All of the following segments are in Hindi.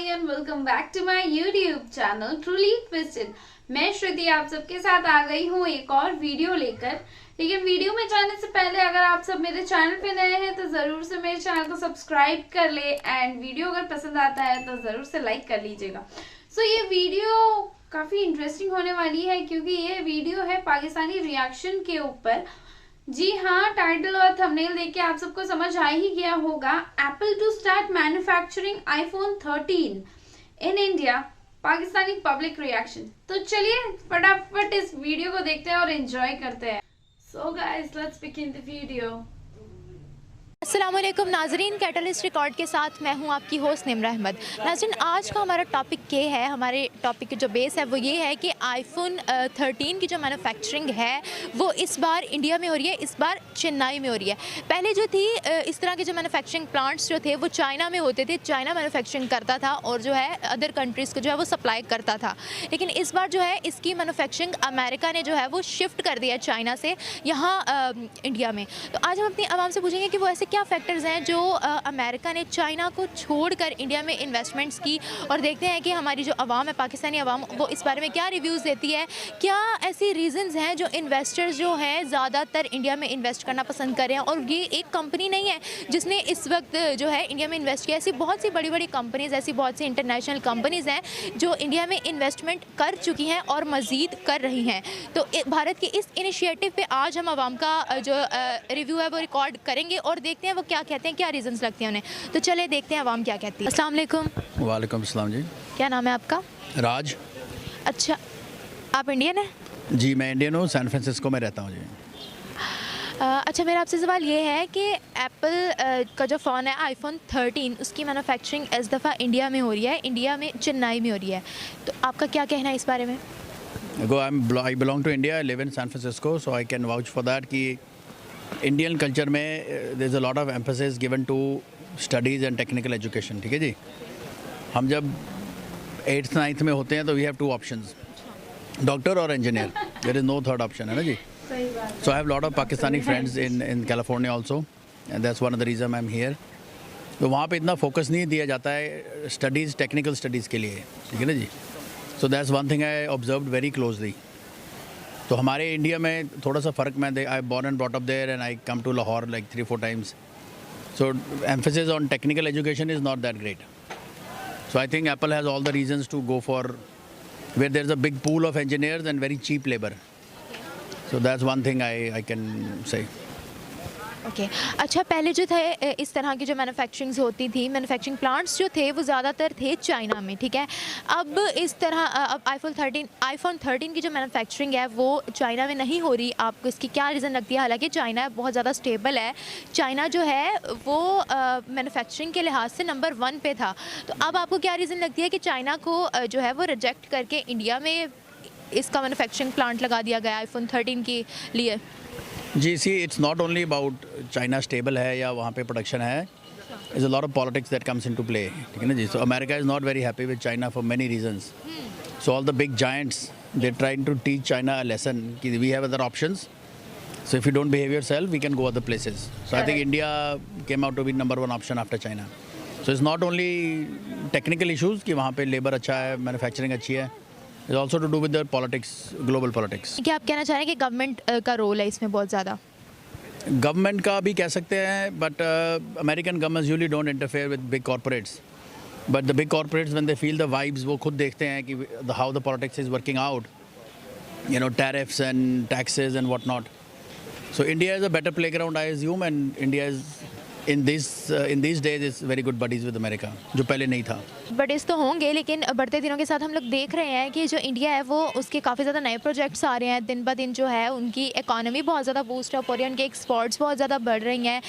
Hi and welcome back to my YouTube channel truly twisted. मैं श्रुति आप सबके साथ आ गई हूँ एक और वीडियो लेकर। लेकिन वीडियो में जाने से पहले अगर आप सब मेरे चैनल पे नए हैं तो जरूर से मेरे चैनल को सब्सक्राइब कर ले एंड वीडियो अगर पसंद आता है तो जरूर से लाइक कर लीजिएगा। सो ये वीडियो काफी इंटरेस्टिंग होने वाली है क्योंकि ये वीडियो है पाकिस्तानी रिएक्शन के ऊपर। जी हाँ, टाइटल और थंबनेल देख के आप सबको समझ आ ही गया होगा। Apple to start manufacturing iPhone 13 in India, Pakistani public reaction. तो चलिए फटाफट इस वीडियो को देखते हैं और एंजॉय करते हैं। So guys, let's begin the video. अस्सलामुअलैकुम नाजरीन, कैटलिस्ट रिकॉर्ड के साथ मैं हूं आपकी होस्ट निम्रा अहमद। नाजरीन, आज का हमारा टॉपिक ये है, हमारे टॉपिक की जो बेस है वो ये है कि आईफोन 13 की जो मैन्युफैक्चरिंग है वो इस बार इंडिया में हो रही है, इस बार चेन्नई में हो रही है। पहले जो थी इस तरह के जो मैन्युफैक्चरिंग प्लांट्स जो थे वो चाइना में होते थे, चाइना मैन्युफैक्चरिंग करता था और जो है अदर कंट्रीज़ को जो है वो सप्लाई करता था। लेकिन इस बार जो है इसकी मैन्युफैक्चरिंग अमेरिका ने जो है वो शिफ्ट कर दिया चाइना से यहाँ इंडिया में। तो आज हम अपनी आवाम से पूछेंगे कि वो ऐसे क्या फैक्टर्स हैं जो अमेरिका ने चाइना को छोड़कर इंडिया में इन्वेस्टमेंट्स की, और देखते हैं कि हमारी जो आवाम है, पाकिस्तानी आवाम, वो इस बारे में क्या रिव्यूज़ देती है। क्या ऐसी रीजंस हैं जो इन्वेस्टर्स जो हैं ज़्यादातर इंडिया में इन्वेस्ट करना पसंद कर रहे हैं। और ये एक कंपनी नहीं है जिसने इस वक्त जो है इंडिया में इन्वेस्ट किया, ऐसी बहुत सी बड़ी बड़ी कंपनीज़, ऐसी बहुत सी इंटरनेशनल कंपनीज़ हैं जो इंडिया में इन्वेस्टमेंट कर चुकी हैं और मज़ीद कर रही हैं। तो भारत के इस इनिशिएटिव पे आज हम आवाम का जो रिव्यू है वो रिकॉर्ड करेंगे और देखते हैं वो क्या कहते हैं, क्या रीजंस लगते हैं उन्हें। तो चले देखते हैं आवाम क्या कहती है। अस्सलाम वालेकुम। वालेकुम अस्सलाम जी। क्या नाम है आपका? राज। अच्छा, आप इंडियन हैं? जी मैं इंडियन हूँ, सैन फ्रांसिस्को में रहता हूँ जी। अच्छा, मेरा आपसे सवाल ये है कि एप्पल का जो फ़ोन है आईफोन 13 उसकी मैन्युफैक्चरिंग इस दफ़ा इंडिया में हो रही है, इंडिया में चेन्नई में हो रही है। तो आपका क्या कहना है इस बारे में? I belong to India, I live in San Francisco, so I can vouch for that कि इंडियन कल्चर में there is a lot of emphasis given to studies and technical education. ठीक है जी। हम जब 8th 9th में होते हैं तो वी हैव 2 ऑप्शंस, डॉक्टर और engineer, there is no third option, है ना जी। So I have lot of Pakistani friends in California also and that's one of the reason I am here. तो वहाँ पे इतना फोकस नहीं दिया जाता है स्टडीज़, टेक्निकल स्टडीज़ के लिए, ठीक है ना जी। So that's one thing I observed very closely. तो हमारे इंडिया में थोड़ा सा फ़र्क, मैं I born and brought up there and I come to Lahore like 3-4 times. So emphasis on technical education is not that great. So I think Apple has all the reasons to go for where there is a big pool of engineers and very cheap labour. So that's one thing I can से। ओके अच्छा, पहले जो थे इस तरह की जो मैन्युफैक्चरिंग होती थी, मैन्युफैक्चरिंग प्लांट्स जो थे वो ज़्यादातर थे चाइना में, ठीक है। अब इस तरह अब आईफोन 13 की जो मैन्युफैक्चरिंग है वो चाइना में नहीं हो रही। आपको इसकी क्या रीज़न लगती है? हालांकि चाइना बहुत ज़्यादा स्टेबल है, चाइना जो है वो मैन्युफैक्चरिंग के लिहाज से नंबर 1 पे था। तो अब आपको क्या रीज़न लगती है कि चाइना को जो है वो रिजेक्ट करके इंडिया में इसका मैन्युफैक्चरिंग प्लांट लगा दिया गया आईफोन 13 के लिए? जी see, it's not only about China stable है या वहाँ पे प्रोडक्शन है, is a lot of politics that comes into play, ठीक है ना जी। So America is not very happy with China for many reasons. So all the big giants they trying to teach China a lesson कि we have other options, so if you don't behave yourself we can go other places. So I think India came out to be number 1 option after China. So it's not only technical issues कि वहाँ पे लेबर अच्छा है, मैन्युफैक्चरिंग अच्छी है, it's also to do with the politics, global politics. क्या आप कहना चाह रहे हैं कि गवर्नमेंट का रोल है इसमें बहुत ज़्यादा? गवर्नमेंट का भी कह सकते हैं, but American governments usually don't interfere with big corporates, but the big corporates when they feel the vibes, वो खुद देखते हैं कि how the politics is working out, you know, tariffs and taxes and what not. So India is a better playground I assume, and India is in this days is very good buddies with America, जो पहले नहीं था। बडीज़ तो होंगे, लेकिन बढ़ते दिनों के साथ हम लोग देख रहे हैं कि जो इंडिया है वो उसके काफ़ी ज़्यादा नए प्रोजेक्ट्स आ रहे हैं। दिन ब दिन जो है उनकी इकॉनमी बहुत ज़्यादा बूस्ट अप हो रही है, उनके एक्सपोर्ट्स बहुत ज़्यादा बढ़ रही हैं।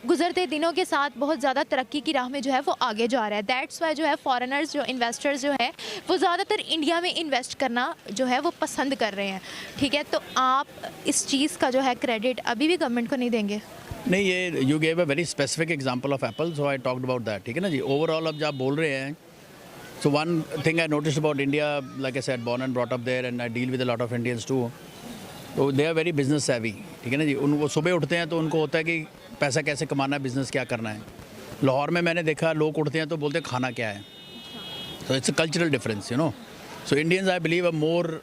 गुजरते दिनों के साथ बहुत ज़्यादा तरक्की की राह में जो है वो आगे जा रहा है। दैट्स वाई जो है फॉरेनर्स, जो इन्वेस्टर्स जो है वो ज़्यादातर इंडिया में इन्वेस्ट करना जो है वो पसंद कर रहे हैं, ठीक है। तो आप इस चीज़ का जो है क्रेडिट अभी भी गवर्नमेंट को नहीं देंगे? नहीं, ये you gave a very specific example of Apple, so I talked about that, ठीक है ना जी। ओवरऑल अब जब आप बोल रहे हैं, so one thing I noticed about India, like I said, born and brought up there and I deal with a lot of Indians too, तो दे आर वेरी बिजनेस सेवी, ठीक है ना जी। वो सुबह उठते हैं तो उनको होता है कि पैसा कैसे कमाना है, बिजनेस क्या करना है। लाहौर में मैंने देखा लोग उठते हैं तो बोलते हैं खाना क्या है, So it's a cultural difference, you know. So Indians, I believe, are more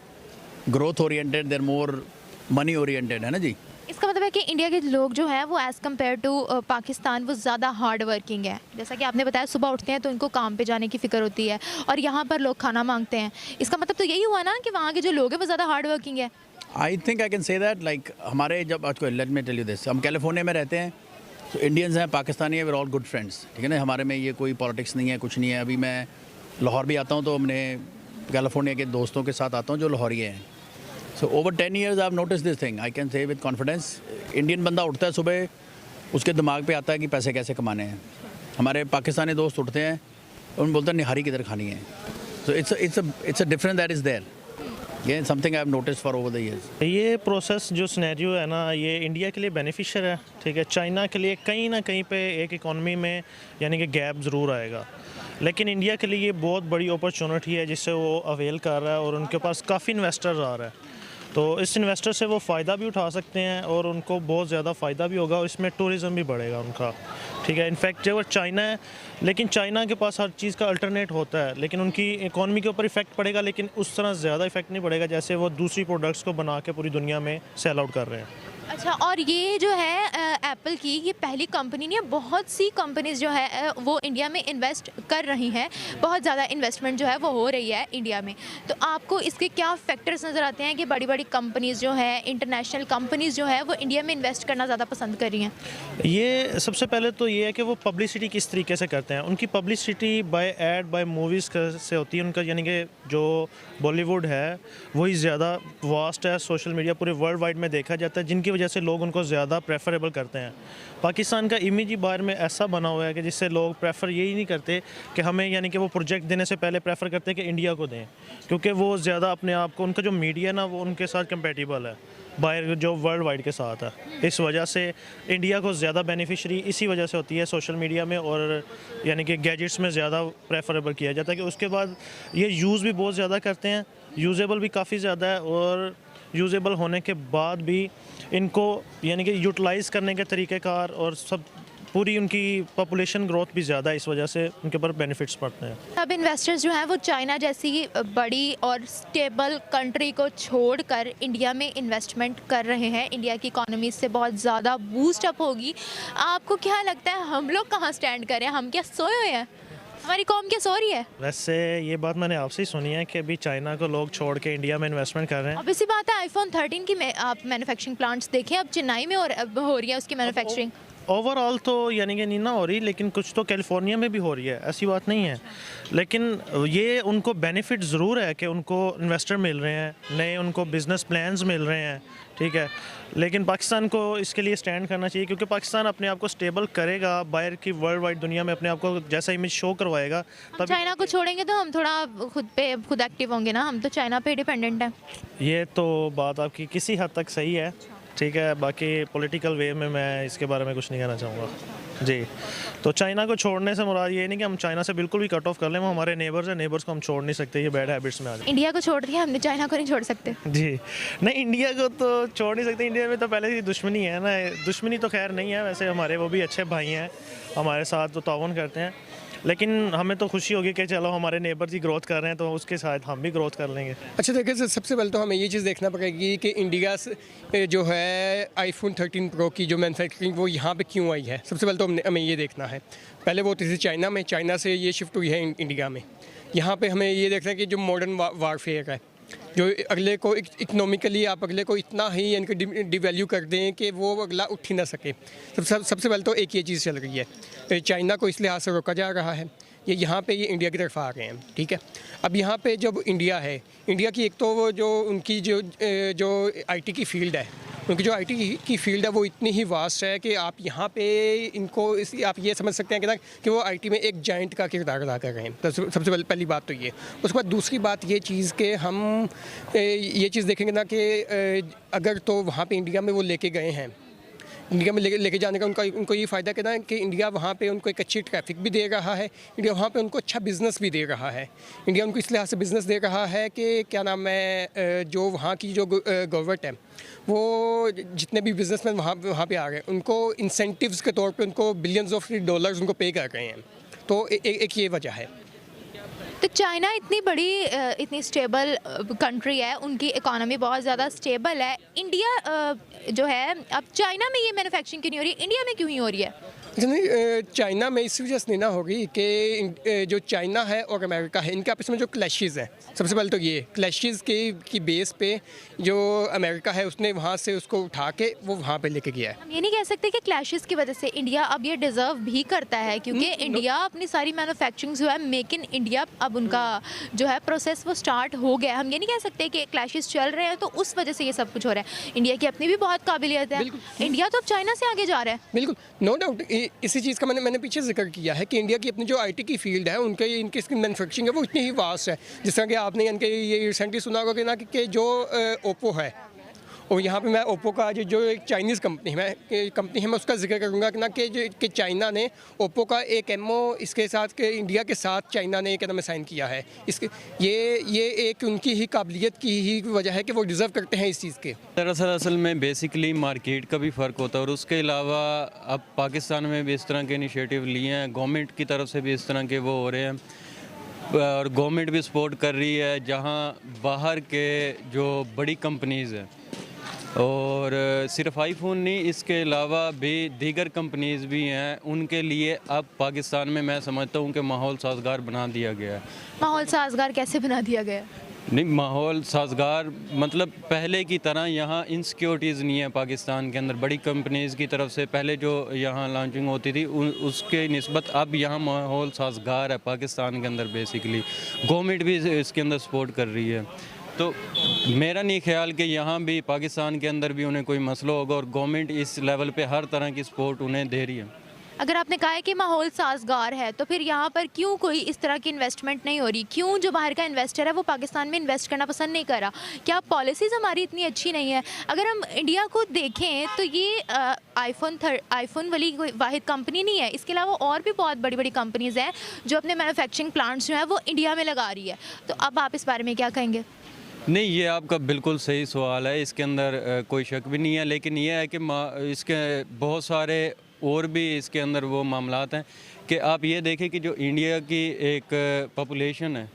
growth oriented, they're more money oriented, है ना जी. इसका मतलब है कि इंडिया के लोग जो हैं वो एज़ कम्पेयर टू पाकिस्तान वो ज़्यादा हार्ड वर्किंग है। जैसा कि आपने बताया सुबह उठते हैं तो उनको काम पे जाने की फ़िक्र होती है और यहाँ पर लोग खाना मांगते हैं। इसका मतलब तो यही हुआ ना कि वहाँ के जो लोग हैं वो ज़्यादा हार्ड वर्किंग है। I think I can say that, like हमारे जब आज को let me tell you this, हम कैलिफोर्निया में रहते हैं, तो इंडियंस हैं, पाकिस्तानी है, we are all good friends, ठीक है ना. हमारे में ये कोई पॉलिटिक्स नहीं है, कुछ नहीं है. अभी मैं लाहौर भी आता हूँ तो हमने कैलिफोर्निया के दोस्तों के साथ आता हूँ जो लाहौरी हैं. So over 10 years I have notice this thing, I can से विद कॉन्फिडेंस. इंडियन बंदा उठता है सुबह, उसके दिमाग पे आता है कि पैसे कैसे कमाने हैं. हमारे पाकिस्तानी दोस्त उठते हैं, उन बोलते हैं निहारी किधर खानी है. So it's a difference that is there. ये something I have notice for over the years. ये प्रोसेस जो सिनेरियो है ना, ये इंडिया के लिए बेनिफिशियल है, ठीक है. चाइना के लिए कहीं ना कहीं पे एक इकॉनमी में यानी कि गैप ज़रूर आएगा, लेकिन इंडिया के लिए ये बहुत बड़ी अपॉर्चुनिटी है जिससे वो अवेल कर रहा है और उनके पास काफ़ी इन्वेस्टर्स आ रहा है. तो इस इन्वेस्टर से वो फ़ायदा भी उठा सकते हैं और उनको बहुत ज़्यादा फ़ायदा भी होगा और इसमें टूरिज़म भी बढ़ेगा उनका, ठीक है. इनफैक्ट जो चाइना है, लेकिन चाइना के पास हर चीज़ का अल्टरनेट होता है, लेकिन उनकी इकॉनमी के ऊपर इफेक्ट पड़ेगा, लेकिन उस तरह ज़्यादा इफेक्ट नहीं पड़ेगा जैसे वो दूसरी प्रोडक्ट्स को बना के पूरी दुनिया में सेल आउट कर रहे हैं. अच्छा, और ये जो है एप्पल की ये पहली कंपनी नहीं है, बहुत सी कंपनीज जो है वो इंडिया में इन्वेस्ट कर रही हैं. बहुत ज़्यादा इन्वेस्टमेंट जो है वो हो रही है इंडिया में. तो आपको इसके क्या फैक्टर्स नज़र आते हैं कि बड़ी बड़ी कंपनीज जो है, इंटरनेशनल कंपनीज जो है वो इंडिया में इन्वेस्ट करना ज़्यादा पसंद कर रही हैं? ये सबसे पहले तो ये है कि वो पब्लिसिटी किस तरीके से करते हैं. उनकी publicity by ad by movies से होती है उनका, यानी कि जो बॉलीवुड है वही ज़्यादा वास्ट है, सोशल मीडिया पूरे वर्ल्ड वाइड में देखा जाता है, जिनकी वजह से लोग उनको ज़्यादा प्रेफरेबल करते हैं. पाकिस्तान का इमेज ही बाहर में ऐसा बना हुआ है कि जिससे लोग प्रेफर यही नहीं करते कि हमें, यानी कि वो प्रोजेक्ट देने से पहले प्रेफर करते हैं कि इंडिया को दें, क्योंकि वो ज़्यादा अपने आप को, उनका जो मीडिया ना वो उनके साथ कंपेटिबल है बाहर जो वर्ल्ड वाइड के साथ है. इस वजह से इंडिया को ज़्यादा बेनिफिशरी इसी वजह से होती है सोशल मीडिया में, और यानी कि गैजेट्स में ज़्यादा प्रेफरेबल किया जाता है कि उसके बाद ये यूज़ भी बहुत ज़्यादा करते हैं, यूजेबल भी काफ़ी ज़्यादा है, और यूजेबल होने के बाद भी इनको यानी कि यूटिलाइज़ करने के तरीक़ेकार और सब पूरी उनकी पॉपुलेशन ग्रोथ भी ज़्यादा है, इस वजह से उनके ऊपर बेनिफिट्स पड़ते हैं. अब इन्वेस्टर्स जो हैं वो चाइना जैसी बड़ी और स्टेबल कंट्री को छोड़कर इंडिया में इन्वेस्टमेंट कर रहे हैं. इंडिया की इकोनॉमी से बहुत ज़्यादा बूस्ट अप होगी. आपको क्या लगता है हम लोग कहाँ स्टैंड करें? हम क्या सोए हुए हैं? हमारी कौम क्या सो रही है? वैसे ये बात मैंने आपसे ही सुनी है कि अभी चाइना को लोग छोड़ के इंडिया में इन्वेस्टमेंट कर रहे हैं. अब इसी बात है, आईफोन 13 की आप मैन्युफैक्चरिंग प्लांट्स देखें, अब चेन्नई में अब हो रही है उसकी मैन्युफैक्चरिंग. ओवरऑल तो यानी कि नहीं ना हो रही, लेकिन कुछ तो कैलिफोर्निया में भी हो रही है, ऐसी बात नहीं है. लेकिन ये उनको बेनिफिट ज़रूर है कि उनको इन्वेस्टर मिल रहे हैं, नए उनको बिज़नेस प्लान्स मिल रहे हैं, ठीक है. लेकिन पाकिस्तान को इसके लिए स्टैंड करना चाहिए, क्योंकि पाकिस्तान अपने आप को स्टेबल करेगा, बाहर की वर्ल्ड वाइड दुनिया में अपने आप को जैसा इमेज शो करवाएगा. चाइना को छोड़ेंगे तो हम थोड़ा खुद एक्टिव होंगे ना, हम तो चाइना पे डिपेंडेंट हैं. ये तो बात आपकी किसी हद तक सही है, ठीक है. बाकी पॉलिटिकल वे में मैं इसके बारे में कुछ नहीं कहना चाहूँगा जी. तो चाइना को छोड़ने से मुराद ये नहीं कि हम चाइना से बिल्कुल भी कट ऑफ कर लें, वो हमारे नेबर्स हैं, नेबर्स को हम छोड़ नहीं सकते, ये बैड हैबिट्स में आ जाए. इंडिया को छोड़ दिया हमने, चाइना को नहीं छोड़ सकते जी. नहीं, इंडिया को तो छोड़ नहीं सकते. इंडिया में तो पहले ही दुश्मनी है ना. दुश्मनी तो खैर नहीं है वैसे, हमारे वो भी अच्छे भाई हैं, हमारे साथ तो ताउन करते हैं, लेकिन हमें तो खुशी होगी कि चलो हमारे नेबर्स ही ग्रोथ कर रहे हैं तो उसके साथ हम भी ग्रोथ कर लेंगे. अच्छा देखिए, सबसे पहले तो हमें ये चीज़ देखना पड़ेगी कि इंडिया से जो है आईफोन 13 प्रो की जो मैन्युफैक्चरिंग वो यहाँ पे क्यों आई है. सबसे पहले तो हमें ये देखना है. पहले वो होती थी चाइना में, चाइना से ये शिफ्ट हुई है इंडिया में. यहाँ पे हमें ये देखना है कि जो मॉडर्न वारफेयर है, जो अगले को इकनॉमिकली आप अगले को इतना ही इनके डिवैल्यू कर दें कि वो अगला उठ ही ना सके. सबसे पहले तो एक ये चीज़ चल रही है. चाइना को इस लिहाज से रोका जा रहा है, ये यहाँ पे ये इंडिया की तरफ आ रहे हैं, ठीक है. अब यहाँ पे जब इंडिया है, इंडिया की एक तो वो जो उनकी जो आईटी की फील्ड है, उनकी जो आईटी की फील्ड है वो इतनी ही वास्ट है कि आप यहाँ पे इनको आप ये समझ सकते हैं कि वो आईटी में एक जाइंट का किरदार अदा कर रहे हैं. तो सबसे पहली बात तो ये. उसके बाद दूसरी बात ये चीज़ कि हम ये चीज़ देखेंगे ना कि अगर तो वहाँ पे इंडिया में वो लेके गए हैं, इंडिया में लेके जाने का उनको ये फ़ायदा कहना है कि इंडिया वहाँ पे उनको एक अच्छी ट्रैफिक भी दे रहा है, इंडिया वहाँ पे उनको अच्छा बिज़नेस भी दे रहा है. इंडिया उनको इस लिहाज से बिज़नेस दे रहा है कि क्या नाम है, जो वहाँ की जो गवर्नमेंट है वो जितने भी बिजनेसमैन वहाँ पे आ गए उनको इंसेंटिव्स के तौर पे उनको बिलियंस ऑफ डॉलर्स उनको पे कर रहे हैं. तो एक ये वजह है. तो चाइना इतनी बड़ी इतनी स्टेबल कंट्री है, उनकी इकोनॉमी बहुत ज़्यादा स्टेबल है। इंडिया जो है, अब चाइना में ये मैन्युफैक्चरिंग क्यों नहीं हो रही, इंडिया में क्यों ही हो रही है? नहीं, चाइना में इस वजह से नहीं ना होगी कि जो चाइना है और अमेरिका है, इनके आपस में जो क्लैशेस हैं, सबसे पहले तो ये क्लैशेस की बेस पे जो अमेरिका है उसने वहाँ से उसको उठा के वो वहाँ पे लेके गया है। हम ये नहीं कह सकते कि क्लैशेस की वजह से इंडिया अब ये डिज़र्व भी करता है, क्योंकि इंडिया अपनी सारी मैन्युफैक्चरिंग जो है मेक इन इंडिया, अब उनका जो है प्रोसेस वो स्टार्ट हो गया। हम ये नहीं कह सकते कि क्लैशेस चल रहे हैं तो उस वजह से ये सब कुछ हो रहा है। इंडिया की अपनी भी बहुत काबिलियत है, इंडिया तो अब चाइना से आगे जा रहा है। बिल्कुल, नो डाउट। इसी चीज़ का मैंने पीछे जिक्र किया है कि इंडिया की अपनी जो आईटी की फील्ड है, इनकी मैन्युफैक्चरिंग है वो इतनी ही वास्ट है। जिस तरह कि आपने इनके ये रिसेंटली सुना होगा कि ना कि जो ओप्पो है, और यहाँ पे मैं ओप्पो का जो एक चाइनीज़ कंपनी है मैं उसका जिक्र करूँगा कि ना कि चाइना ने ओप्पो का एक एमओ इसके साथ के इंडिया के साथ चाइना ने एकदम साइन किया है। इसके ये एक उनकी ही काबिलियत की ही वजह है कि वो डिज़र्व करते हैं इस चीज़ के। दरअसल असल में बेसिकली मार्केट का भी फ़र्क होता है, और उसके अलावा अब पाकिस्तान में भी इस तरह के इनिशिएटिव लिए हैं, गवर्नमेंट की तरफ से भी इस तरह के वो हो रहे हैं, और गवर्नमेंट भी सपोर्ट कर रही है। जहाँ बाहर के जो बड़ी कंपनीज़ हैं, और सिर्फ आईफोन नहीं, इसके अलावा भी दीगर कंपनीज़ भी हैं, उनके लिए अब पाकिस्तान में मैं समझता हूँ कि माहौल साजगार बना दिया गया है। माहौल साजगार कैसे बना दिया गया? नहीं, माहौल साजगार मतलब पहले की तरह यहाँ इनसिक्योरिटीज़ नहीं है पाकिस्तान के अंदर। बड़ी कंपनीज़ की तरफ से पहले जो यहाँ लॉन्चिंग होती थी उसके निस्बत अब यहाँ माहौल साजगार है पाकिस्तान के अंदर। बेसिकली गवर्नमेंट भी इसके अंदर सपोर्ट कर रही है, तो मेरा नहीं ख्याल कि यहाँ भी पाकिस्तान के अंदर भी उन्हें कोई मसला होगा, और गवर्नमेंट इस लेवल पे हर तरह की सपोर्ट उन्हें दे रही है। अगर आपने कहा है कि माहौल साजगार है, तो फिर यहाँ पर क्यों कोई इस तरह की इन्वेस्टमेंट नहीं हो रही? क्यों जो बाहर का इन्वेस्टर है वो पाकिस्तान में इन्वेस्ट करना पसंद नहीं कर रहा? क्या पॉलिसीज़ हमारी इतनी अच्छी नहीं है? अगर हम इंडिया को देखें तो ये आईफोन वाली कोई वाहिद कंपनी नहीं है, इसके अलावा और भी बहुत बड़ी बड़ी कंपनीज़ हैं जो अपने मैन्युफैक्चरिंग प्लांट्स जो है वो इंडिया में लगा रही है। तो अब आप इस बारे में क्या कहेंगे? नहीं, ये आपका बिल्कुल सही सवाल है, इसके अंदर कोई शक भी नहीं है, लेकिन ये है कि इसके बहुत सारे और भी इसके अंदर वो मामलात हैं कि आप ये देखें कि जो इंडिया की एक पॉपुलेशन है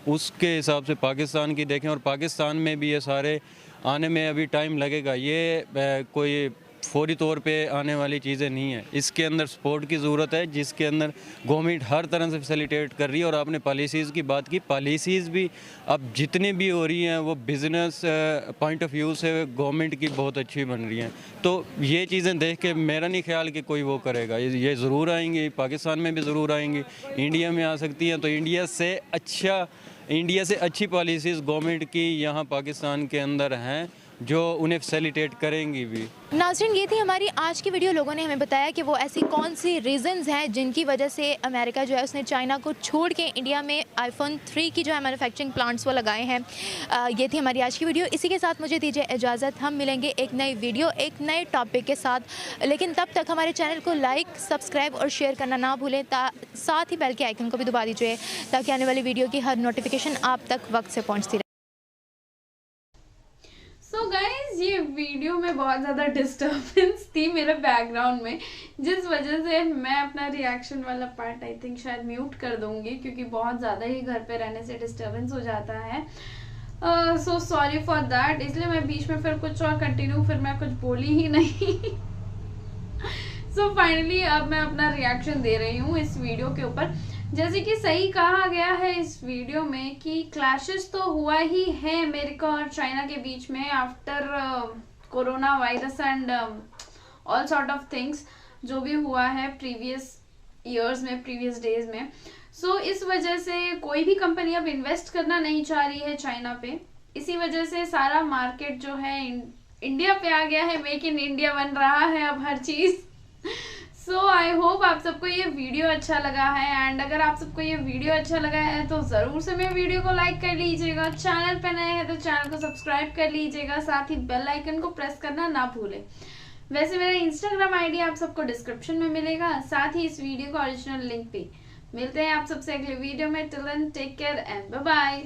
उसके हिसाब से पाकिस्तान की देखें, और पाकिस्तान में भी ये सारे आने में अभी टाइम लगेगा। ये कोई फौरी तौर पे आने वाली चीज़ें नहीं है, इसके अंदर सपोर्ट की ज़रूरत है, जिसके अंदर गवर्नमेंट हर तरह से फैसिलिटेट कर रही है। और आपने पॉलिसीज़ की बात की, पॉलिसीज़ भी अब जितनी भी हो रही हैं वो बिज़नेस पॉइंट ऑफ व्यू से गवर्नमेंट की बहुत अच्छी बन रही हैं। तो ये चीज़ें देख के मेरा नहीं ख्याल कि कोई वो करेगा, ये ज़रूर आएंगी, पाकिस्तान में भी ज़रूर आएंगी, इंडिया में आ सकती हैं। तो इंडिया से अच्छी पॉलिसीज़ गवर्नमेंट की यहाँ पाकिस्तान के अंदर हैं जो उन्हें फैसिलिटेट करेंगी भी। नाज़रीन, ये थी हमारी आज की वीडियो। लोगों ने हमें बताया कि वो ऐसी कौन सी रीज़न्स हैं जिनकी वजह से अमेरिका जो है उसने चाइना को छोड़ के इंडिया में आईफोन 3 की जो है मैन्युफैक्चरिंग प्लांट्स वो लगाए हैं। ये थी हमारी आज की वीडियो। इसी के साथ मुझे दीजिए इजाज़त। हम मिलेंगे एक नई वीडियो एक नए टॉपिक के साथ, लेकिन तब तक हमारे चैनल को लाइक, सब्सक्राइब और शेयर करना ना भूलें। साथ ही बेल के आइकन को भी दबा दीजिए ताकि आने वाली वीडियो की हर नोटिफिकेशन आप तक वक्त से पहुँचती रहे। सो गाइज, ये वीडियो में बहुत ज़्यादा डिस्टर्बेंस थी मेरे बैकग्राउंड में, जिस वजह से मैं अपना रिएक्शन वाला पार्ट आई थिंक शायद म्यूट कर दूंगी, क्योंकि बहुत ज़्यादा ही घर पे रहने से डिस्टर्बेंस हो जाता है। So sorry for that. इसलिए मैं बीच में फिर कुछ और कंटिन्यू फिर मैं कुछ बोली ही नहीं। सो फाइनली अब मैं अपना रिएक्शन दे रही हूँ इस वीडियो के ऊपर। जैसे कि सही कहा गया है इस वीडियो में कि क्लैशेस तो हुआ ही है अमेरिका और चाइना के बीच में after corona virus and all sort of things जो भी हुआ है प्रीवियस ईयर्स में, प्रीवियस डेज में। सो इस वजह से कोई भी कंपनी अब इन्वेस्ट करना नहीं चाह रही है चाइना पे। इसी वजह से सारा मार्केट जो है इंडिया पे आ गया है, मेक इन इंडिया बन रहा है अब हर चीज। सो आई होप आप सबको ये वीडियो अच्छा लगा है, एंड अगर आप सबको ये वीडियो अच्छा लगा है तो ज़रूर से मेरे वीडियो को लाइक कर लीजिएगा। चैनल पे नए हैं तो चैनल को सब्सक्राइब कर लीजिएगा, साथ ही बेल आइकन को प्रेस करना ना भूलें। वैसे मेरा इंस्टाग्राम आईडी आप सबको डिस्क्रिप्शन में मिलेगा, साथ ही इस वीडियो का ओरिजिनल लिंक भी। मिलते हैं आप सबसे अगले वीडियो में। Till then take care and bye bye.